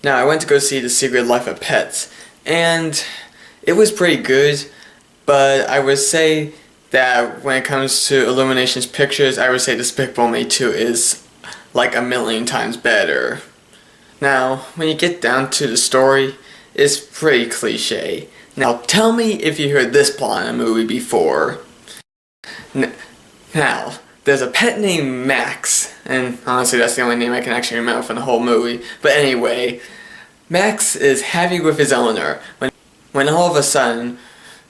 Now, I went to go see The Secret Life of Pets, and it was pretty good, but I would say that when it comes to Illumination's pictures, I would say Despicable Me 2 is like a million times better. Now, when you get down to the story, it's pretty cliche. Now, tell me if you heard this plot in a movie before. Now, there's a pet named Max, and honestly that's the only name I can actually remember from the whole movie. But anyway, Max is happy with his owner when all of a sudden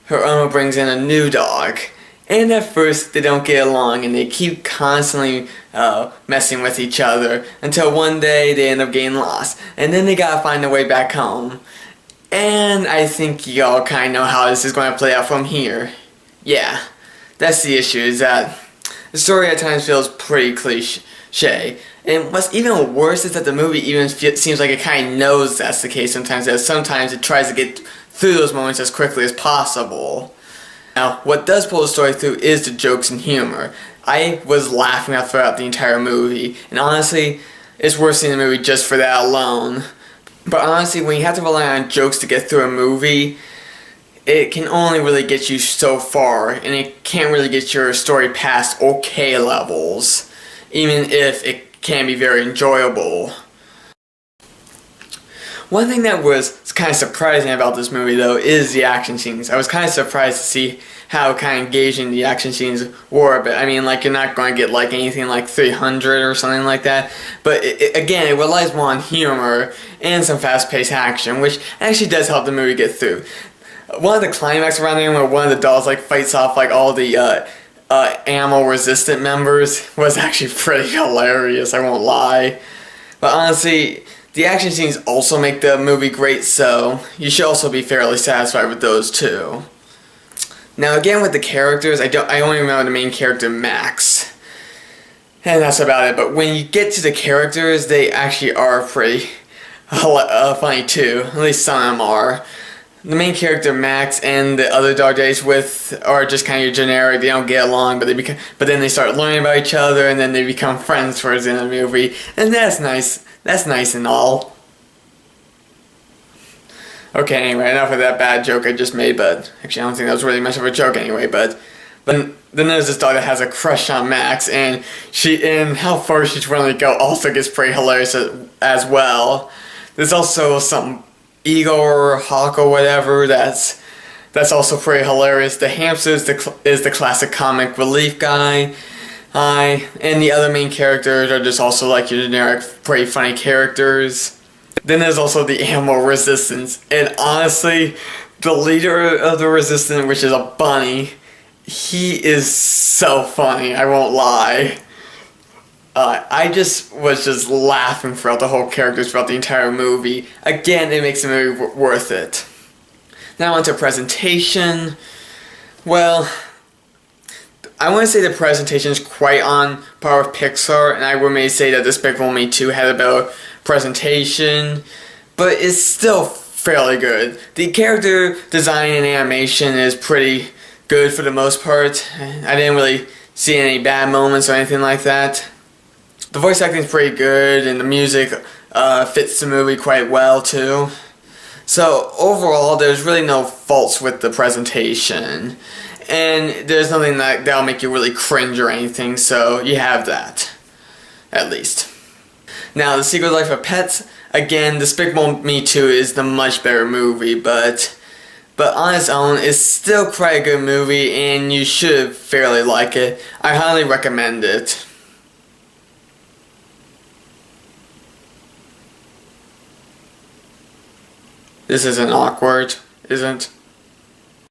her owner brings in a new dog. And at first they don't get along and they keep constantly messing with each other until one day they end up getting lost. And then they gotta find their way back home. And I think y'all kinda know how this is going to play out from here. Yeah, that's the issue, is that the story at times feels pretty cliche. And what's even worse is that the movie even seems like it kind of knows that's the case sometimes, as sometimes it tries to get through those moments as quickly as possible. Now, what does pull the story through is the jokes and humor. I was laughing throughout the entire movie, and honestly, it's worth seeing the movie just for that alone. But honestly, when you have to rely on jokes to get through a movie, it can only really get you so far, and it can't really get your story past okay levels, even if it can be very enjoyable. One thing that was kind of surprising about this movie, though, is the action scenes. I was kind of surprised to see how kind of engaging the action scenes were, but I mean, like, you're not going to get like anything like 300 or something like that, but again, it relies more on humor and some fast-paced action, which actually does help the movie get through. One of the climax around there where one of the dolls like fights off like all the animal resistant members was actually pretty hilarious, I won't lie. But honestly, the action scenes also make the movie great, so you should also be fairly satisfied with those too. Now again, with the characters, I only remember the main character, Max, and that's about it. But when you get to the characters, they actually are pretty funny too. At least some of them are. The main character, Max, and the other dog that he's with are just kind of generic. They don't get along, but then they start learning about each other, and then they become friends towards the end of the movie, and that's nice. That's nice and all. Okay, anyway, enough of that bad joke I just made, but actually I don't think that was really much of a joke anyway, but then there's this dog that has a crush on Max, and how far she's willing to go also gets pretty hilarious as well. There's also some eagle or hawk or whatever that's also pretty hilarious. The hamster is the classic comic relief guy. And the other main characters are just also like your generic, pretty funny characters. Then there's also the animal resistance, and honestly, the leader of the resistance, which is a bunny, he is so funny, I won't lie. I was just laughing throughout the whole characters throughout the entire movie. Again, it makes the movie worth it. Now on to presentation. Well, I want to say the presentation is quite on par with Pixar, and I would maybe say that Despicable Me 2 had a better presentation, but it's still fairly good. The character design and animation is pretty good for the most part. I didn't really see any bad moments or anything like that. The voice acting is pretty good, and the music fits the movie quite well too. So overall, there's really no faults with the presentation. And there's nothing that'll make you really cringe or anything, so you have that, at least. Now, The Secret Life of Pets, again, Despicable Me 2 is the much better movie, but on its own, it's still quite a good movie, and you should fairly like it. I highly recommend it. This isn't awkward, isn't?